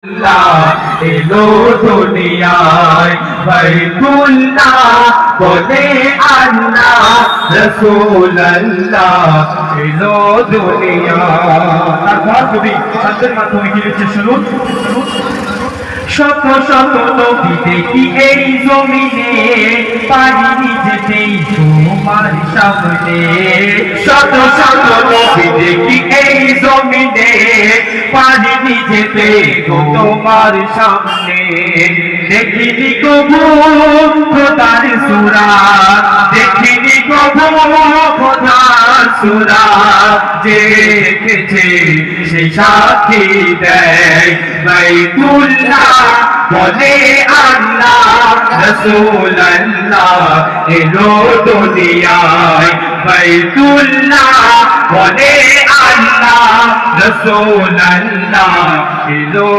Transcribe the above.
এলো দুনিয়ায় বাইতুল্লাহ বলে আল্লাহ রাসূলুল্লাহ এলো দুনিয়ায়। তারপর কবি ছাত্রের মাধ্যমে কি লিখছে শুনুন। শত শত নবী দেখি এই জমিনে, পারিনি যেতেই তোমার সামনে। শত শত নবী দেখি এই জমিনে, পারিনি যেতে তোমার সামনে। দেখিনি কবু খোদার সূরত, দেখিনি কবু খোদার সূরত। যে দেখেছে সেই সাক্ষী দেয় বাইতুল্লাহ বলে আল্লাহ রাসূলুল্লাহ এলো দুনিয়ায়। বাইতুল্লাহ বলে আল্লাহ রাসূলুল্লাহ এলো।